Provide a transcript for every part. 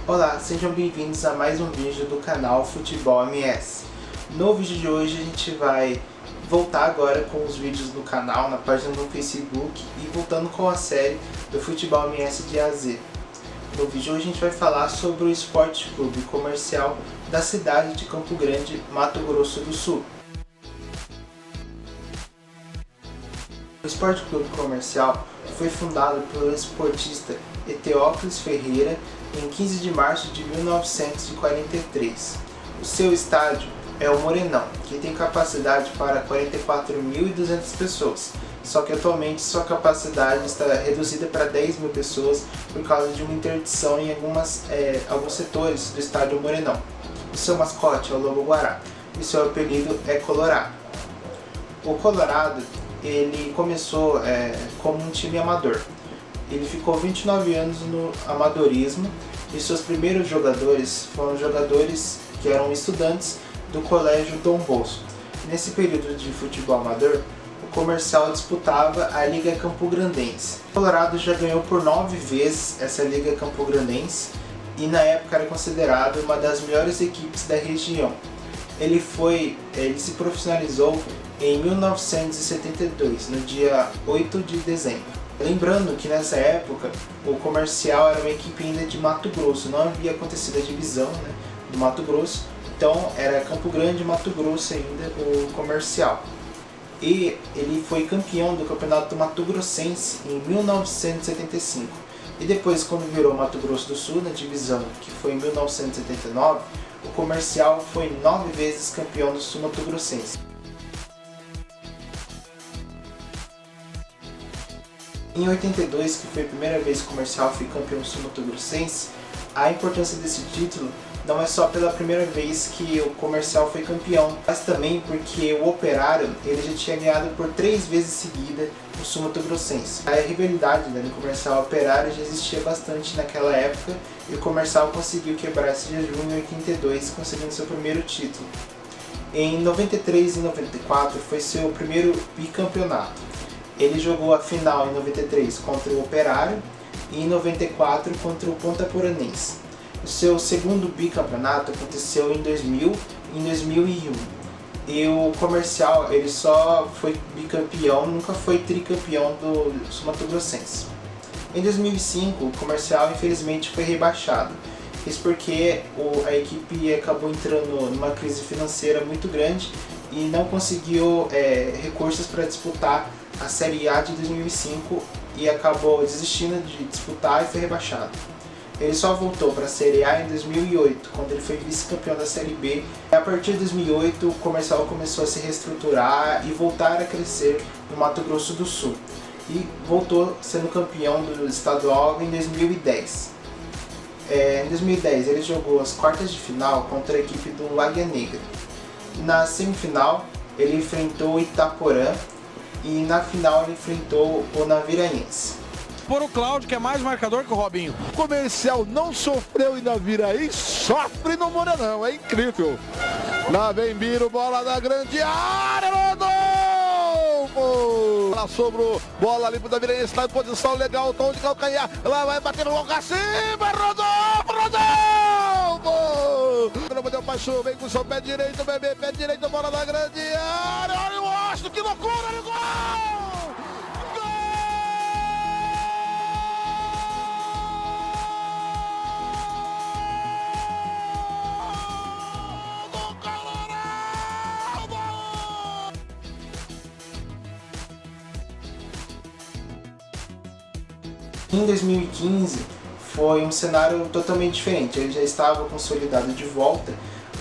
Olá, sejam bem-vindos a mais um vídeo do canal Futebol MS. No vídeo de hoje a gente vai voltar agora com os vídeos do canal, na página do Facebook e voltando com a série do Futebol MS de A a Z. No vídeo hoje a gente vai falar sobre o Esporte Clube Comercial da cidade de Campo Grande, Mato Grosso do Sul. O Esporte Clube Comercial foi fundado pelo esportista Eteócles Ferreira em 15 de março de 1943. O seu estádio é o Morenão, que tem capacidade para 44.200 pessoas, só que atualmente sua capacidade está reduzida para 10.000 pessoas por causa de uma interdição em alguns setores do estádio Morenão. O seu mascote é o Lobo-Guará e seu apelido é Colorado. O Colorado ele começou como um time amador. Ele ficou 29 anos no amadorismo e seus primeiros jogadores foram jogadores que eram estudantes do Colégio Dom Bosco. Nesse período de futebol amador, o Comercial disputava a Liga Campograndense. O Colorado já ganhou por 9 vezes essa Liga Campograndense e na época era considerado uma das melhores equipes da região. Ele se profissionalizou em 1972, no dia 8 de dezembro. Lembrando que nessa época o Comercial era uma equipe ainda de Mato Grosso, não havia acontecido a divisão do Mato Grosso, então era Campo Grande e Mato Grosso ainda o Comercial. E ele foi campeão do Campeonato Mato Grossense em 1975. E depois, quando virou Mato Grosso do Sul na divisão, que foi em 1979, o Comercial foi 9 vezes campeão do Sul Mato Grossense. Em 82, que foi a primeira vez que o Comercial foi campeão sul-mato-grossense, a importância desse título não é só pela primeira vez que o Comercial foi campeão, mas também porque o Operário ele já tinha ganhado por 3 vezes seguida o sul-mato-grossense. A rivalidade do Comercial Operário já existia bastante naquela época e o Comercial conseguiu quebrar esse jejum em 82, conseguindo seu primeiro título. Em 93 e 94 foi seu primeiro bicampeonato. Ele jogou a final em 93 contra o Operário e em 94 contra o Ponta Poranense. O seu segundo bicampeonato aconteceu em 2000 e em 2001. E o Comercial ele só foi bicampeão, nunca foi tricampeão do Sul-Mato-Grossense. Em 2005 o Comercial infelizmente foi rebaixado. Isso porque a equipe acabou entrando numa crise financeira muito grande e não conseguiu recursos para disputar a Série A de 2005 e acabou desistindo de disputar e foi rebaixado. Ele só voltou para a Série A em 2008, quando ele foi vice-campeão da Série B. E a partir de 2008, o Comercial começou a se reestruturar e voltar a crescer no Mato Grosso do Sul. E voltou sendo campeão do estadual em 2010. Em 2010, ele jogou as quartas de final contra a equipe do Águia Negra. Na semifinal, ele enfrentou o Itaporã e na final ele enfrentou o Naviraense. Por o Cláudio, que é mais marcador que o Robinho. Comercial não sofreu em Naviraí, sofre no Morenão, é incrível. Lá vem Biro, bola da grande área, Rodolfo! Lá sobrou, bola ali pro Naviraense, está em posição legal, tom de calcanhar, lá vai bater no gol cacimba, Rodolfo! Deu paixão, vem com o seu pé direito, bebê, pé direito, bola da grande área, olha o Austin, que loucura, olha o gol! Em 2015 foi um cenário totalmente diferente, ele já estava consolidado de volta,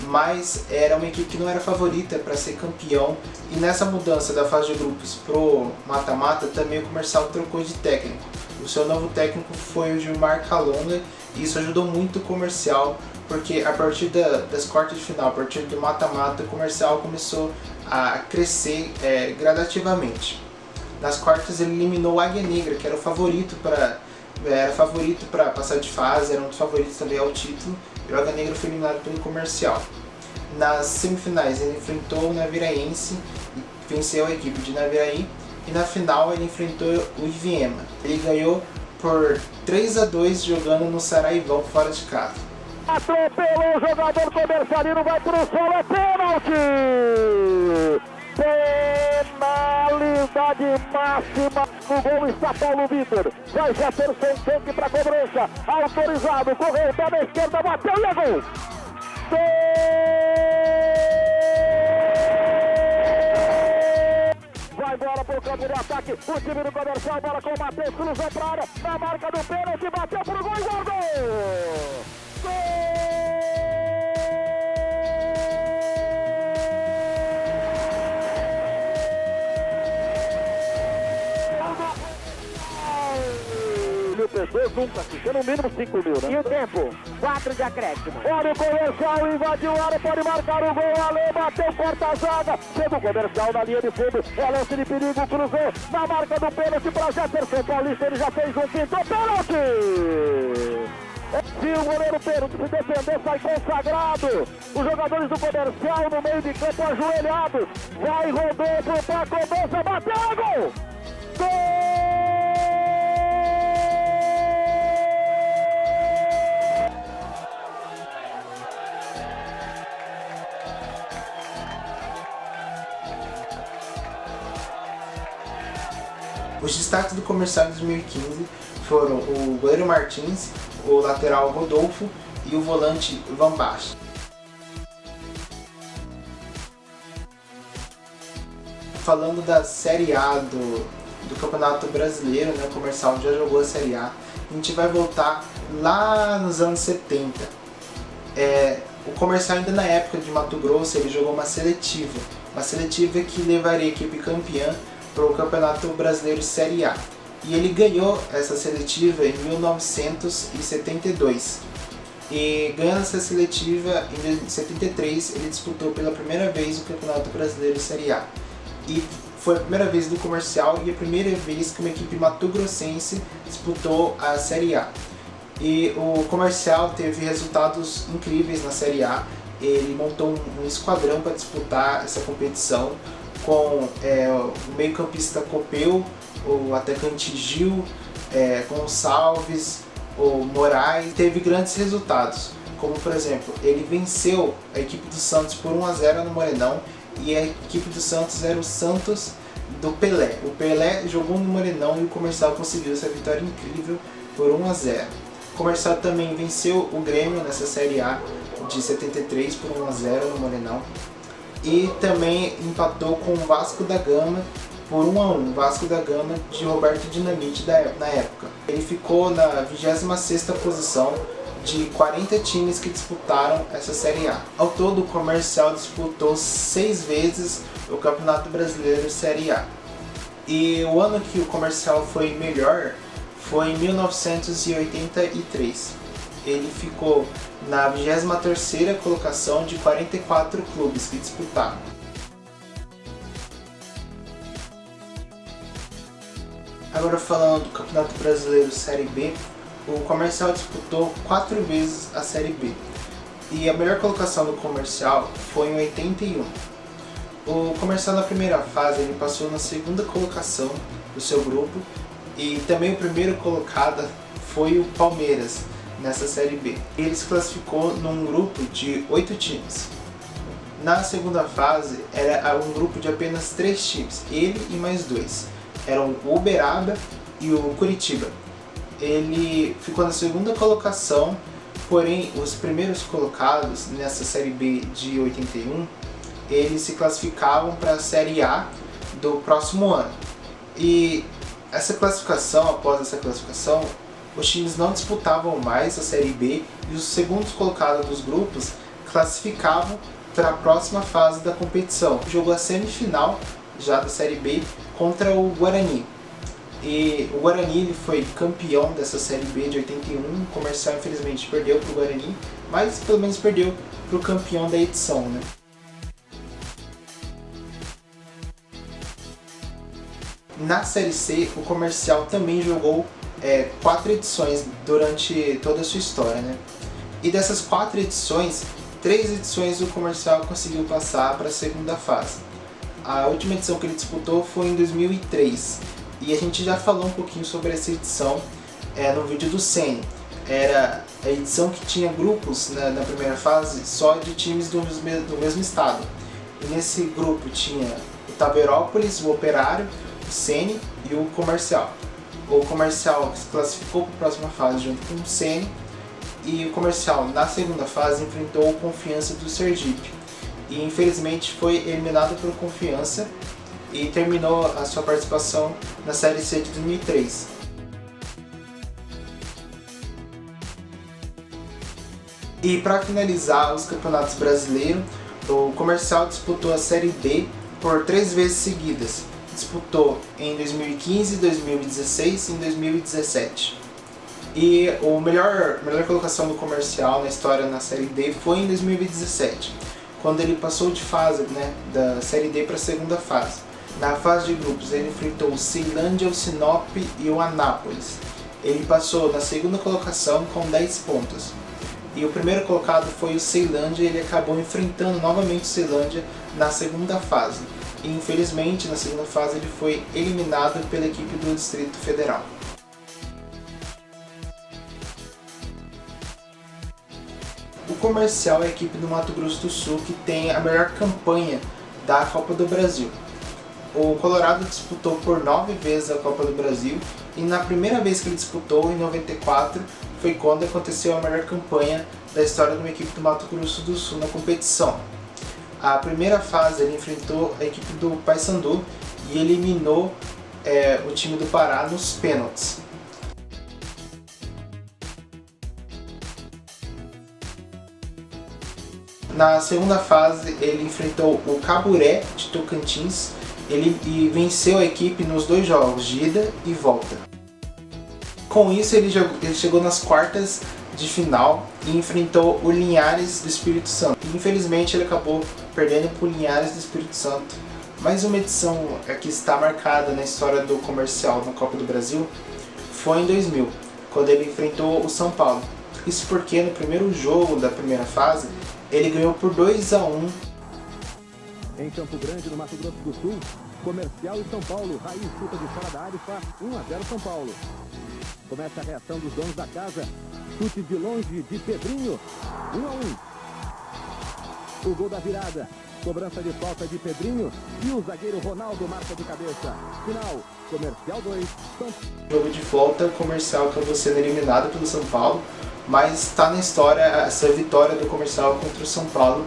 mas era uma equipe que não era favorita para ser campeão e nessa mudança da fase de grupos pro mata-mata também o Comercial trocou de técnico. O seu novo técnico foi o Gilmar Calonga e isso ajudou muito o Comercial porque a partir das quartas de final, a partir do mata-mata, o Comercial começou a crescer gradativamente. Nas quartas ele eliminou o Águia Negra, que era favorito para passar de fase, era um dos favoritos também ao título, e o Águia Negra foi eliminado pelo Comercial. Nas semifinais ele enfrentou o Naviraense e venceu a equipe de Naviraí, e na final ele enfrentou o Iviema. Ele ganhou por 3-2 jogando no Saraivão fora de casa. Atropelou o jogador Comercialino, vai pro solo, é pênalti! Penalidade máxima, no gol está Paulo Vitor. Vai Jefferson, tanque para cobrança, autorizado, correu, pé da esquerda, bateu e é gol! Vai bola pro campo do ataque, o time do Comercial, bola com o Matheus, cruzou pra área, na marca do pênalti, bateu pro gol e guardou! Pessoas nunca assistiu, no mínimo 5 mil, né? E o tempo? 4 de acréscimo. Olha o Comercial, invadiu a área, pode marcar o gol, Ale bateu, corta a zaga, chega o Comercial na linha de fundo, é lance de perigo, cruzou, na marca do pênalti para Jefferson Paulista, ele já fez um pinto, pênalti! Se o goleiro Pedro se defender, sai consagrado. Os jogadores do Comercial no meio de campo ajoelhados, vai Rodolfo pra cobrança, bateu, gol! Gol! Os destaques do Comercial em 2015 foram o goleiro Martins, o lateral Rodolfo e o volante Van Basten. Falando da Série A do Campeonato Brasileiro, né, o Comercial já jogou a Série A, a gente vai voltar lá nos anos 70. O Comercial ainda na época de Mato Grosso, ele jogou uma seletiva que levaria a equipe campeã para o Campeonato Brasileiro Série A. E ele ganhou essa seletiva em 1972. E ganhando essa seletiva em 73, ele disputou pela primeira vez o Campeonato Brasileiro Série A. E foi a primeira vez do Comercial e a primeira vez que uma equipe mato-grossense disputou a Série A. E o Comercial teve resultados incríveis na Série A. Ele montou um esquadrão para disputar essa competição, com o meio-campista Copeu, o atacante Gil, Gonçalves, o Moraes. Teve grandes resultados, como por exemplo, ele venceu a equipe do Santos por 1-0 no Morenão, e a equipe do Santos era o Santos do Pelé. O Pelé jogou no Morenão e o Comercial conseguiu essa vitória incrível por 1-0. O Comercial também venceu o Grêmio nessa Série A de 73 por 1-0 no Morenão. E também empatou com o Vasco da Gama por 1-1, Vasco da Gama de Roberto Dinamite na época. Ele ficou na 26ª posição de 40 times que disputaram essa Série A. Ao todo, o Comercial disputou 6 vezes o Campeonato Brasileiro Série A. E o ano que o Comercial foi melhor foi em 1983. Ele ficou na 23ª colocação de 44 clubes que disputaram. Agora falando do Campeonato Brasileiro Série B, o Comercial disputou 4 vezes a Série B. E a melhor colocação do Comercial foi em 81. O Comercial na primeira fase ele passou na 2ª colocação do seu grupo, e também o primeiro colocado foi o Palmeiras nessa Série B. Ele se classificou num grupo de 8 times. Na segunda fase era um grupo de apenas 3 times, ele e mais 2. Eram o Uberaba e o Curitiba. Ele ficou na 2ª colocação, porém os primeiros colocados nessa Série B de 81, eles se classificavam para a Série A do próximo ano. E após essa classificação, os times não disputavam mais a Série B e os segundos colocados dos grupos classificavam para a próxima fase da competição. Jogou a semifinal já da Série B contra o Guarani. E o Guarani ele foi campeão dessa Série B de 81, o Comercial infelizmente perdeu para o Guarani, mas pelo menos perdeu para o campeão da edição, né? Na Série C, o Comercial também jogou 4 edições durante toda a sua história, né? E dessas 4 edições, 3 edições o Comercial conseguiu passar para a segunda fase. A última edição que ele disputou foi em 2003, e a gente já falou um pouquinho sobre essa edição no vídeo do Ceni. era a edição que tinha grupos na primeira fase só de times do mesmo estado. E nesse grupo tinha o Taberópolis, o Operário, o Sene e o Comercial. O Comercial se classificou para a próxima fase junto com o Sene, e o Comercial na segunda fase enfrentou o Confiança do Sergipe. E infelizmente foi eliminado pelo Confiança e terminou a sua participação na Série C de 2003. E para finalizar os campeonatos brasileiros, o Comercial disputou a Série D por 3 vezes seguidas. Disputou em 2015, 2016 e em 2017. E a melhor colocação do Comercial na história na Série D foi em 2017, quando ele passou de fase, da Série D para a segunda fase. Na fase de grupos ele enfrentou o Ceilândia, o Sinop e o Anápolis. Ele passou na segunda colocação com 10 pontos. E o primeiro colocado foi o Ceilândia, e ele acabou enfrentando novamente o Ceilândia na segunda fase. E infelizmente na segunda fase ele foi eliminado pela equipe do Distrito Federal. O Comercial é a equipe do Mato Grosso do Sul que tem a melhor campanha da Copa do Brasil. O Colorado disputou por 9 vezes a Copa do Brasil, e na primeira vez que ele disputou, em 94, foi quando aconteceu a melhor campanha da história de uma equipe do Mato Grosso do Sul na competição. A primeira fase ele enfrentou a equipe do Paysandu e eliminou o time do Pará nos pênaltis. Na segunda fase ele enfrentou o Caburé de Tocantins e venceu a equipe nos 2 jogos, de ida e volta. Com isso ele chegou nas quartas de final e enfrentou o Linhares do Espírito Santo. E, infelizmente ele acabou perdendo para o Linhares do Espírito Santo. Mais uma edição que está marcada na história do Comercial na Copa do Brasil foi em 2000, quando ele enfrentou o São Paulo. Isso porque no primeiro jogo da primeira fase ele ganhou por 2-1. Em Campo Grande, no Mato Grosso do Sul, Comercial e São Paulo. Raiz chuta de fora da área e faz 1-0 São Paulo. Começa a reação dos donos da casa. Chute de longe de Pedrinho. 1-1. O gol da virada. Cobrança de falta de Pedrinho. E o zagueiro Ronaldo marca de cabeça. Final. Comercial 2. Jogo de volta, o Comercial acabou sendo eliminado pelo São Paulo, mas está na história essa vitória do Comercial contra o São Paulo.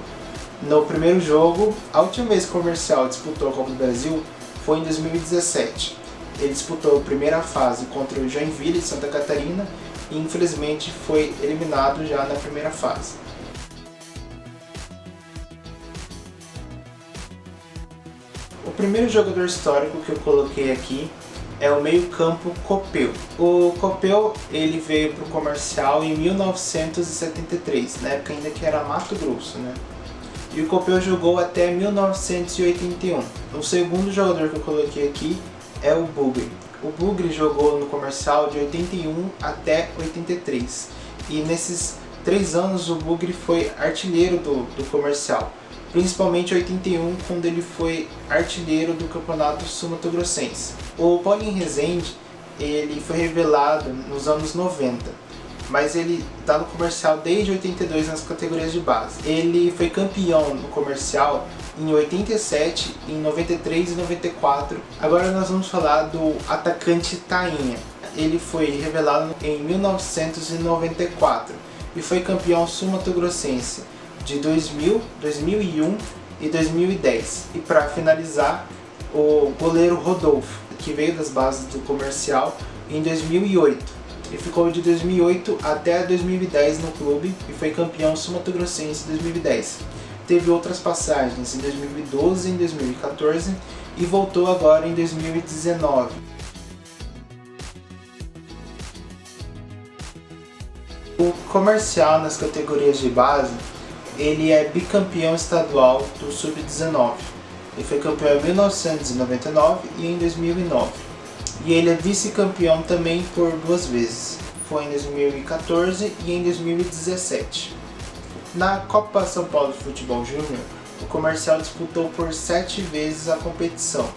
No primeiro jogo, a última vez que o Comercial disputou a Copa do Brasil foi em 2017. Ele disputou a primeira fase contra o Joinville de Santa Catarina e infelizmente foi eliminado já na primeira fase. O primeiro jogador histórico que eu coloquei aqui é o meio-campo Copel. O Copel ele veio para o Comercial em 1973, na época ainda que era Mato Grosso, E o Copel jogou até 1981. O segundo jogador que eu coloquei aqui é o Bugre. O Bugre jogou no Comercial de 81 até 83. E nesses 3 anos o Bugre foi artilheiro do Comercial. Principalmente em 81, quando ele foi artilheiro do Campeonato Sul-Mato-Grossense. O Paulinho Rezende ele foi revelado nos anos 90, mas ele está no Comercial desde 82 nas categorias de base. Ele foi campeão no Comercial em 87, em 93 e 94. Agora nós vamos falar do atacante Tainha. Ele foi revelado em 1994 e foi campeão sul-mato-grossense de 2000, 2001 e 2010. E para finalizar, o goleiro Rodolfo, que veio das bases do Comercial em 2008. Ele ficou de 2008 até 2010 no clube e foi campeão sul-mato-grossense em 2010. Teve outras passagens em 2012 e em 2014 e voltou agora em 2019. O Comercial nas categorias de base ele é bicampeão estadual do Sub-19. Ele foi campeão em 1999 e em 2009. E ele é vice-campeão também por 2 vezes. Foi em 2014 e em 2017. Na Copa São Paulo de Futebol Júnior, o Comercial disputou por 7 vezes a competição.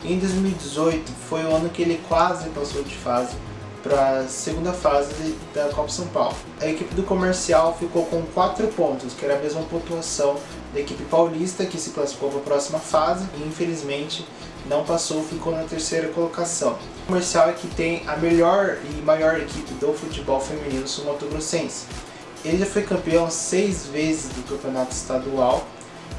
Em 2018 foi o ano que ele quase passou de fase, para a segunda fase da Copa São Paulo. A equipe do Comercial ficou com 4 pontos, que era a mesma pontuação da equipe paulista, que se classificou para a próxima fase e infelizmente não passou, ficou na terceira colocação. O Comercial é que tem a melhor e maior equipe do futebol feminino sul-mato-grossense. Ele já foi campeão 6 vezes do campeonato estadual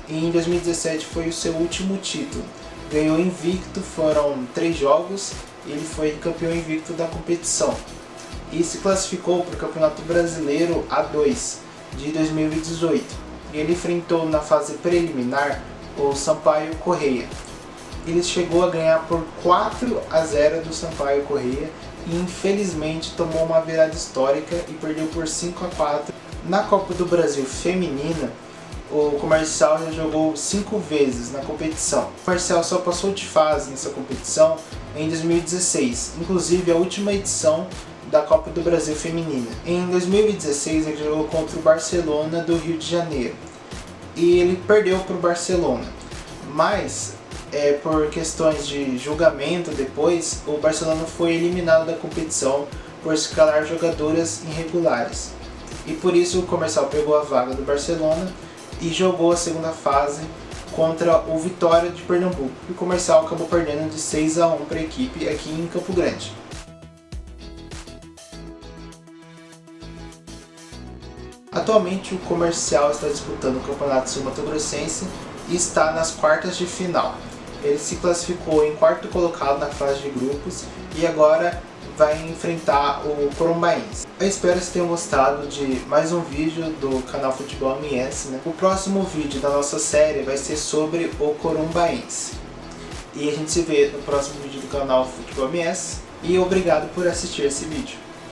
e em 2017 foi o seu último título. Ganhou invicto, foram 3 jogos e ele foi campeão invicto da competição. E se classificou para o Campeonato Brasileiro A2 de 2018. E ele enfrentou na fase preliminar o Sampaio Corrêa. Ele chegou a ganhar por 4-0 do Sampaio Corrêa e infelizmente tomou uma virada histórica e perdeu por 5-4. Na Copa do Brasil Feminina, o Comercial já jogou 5 vezes na competição. O Comercial só passou de fase nessa competição em 2016, inclusive a última edição da Copa do Brasil Feminina. Em 2016 ele jogou contra o Barcelona do Rio de Janeiro e ele perdeu para o Barcelona, mas por questões de julgamento depois, o Barcelona foi eliminado da competição por escalar jogadoras irregulares. E por isso o Comercial pegou a vaga do Barcelona e jogou a segunda fase contra o Vitória de Pernambuco. E o Comercial acabou perdendo de 6-1 para a equipe aqui em Campo Grande. Atualmente o Comercial está disputando o Campeonato Sul-Mato-Grossense e está nas quartas de final. Ele se classificou em 4º colocado na fase de grupos e agora vai enfrentar o Corumbaense. Eu espero que vocês tenham gostado de mais um vídeo do canal Futebol MS, né? O próximo vídeo da nossa série vai ser sobre o Corumbaense. E a gente se vê no próximo vídeo do canal Futebol MS. E obrigado por assistir esse vídeo.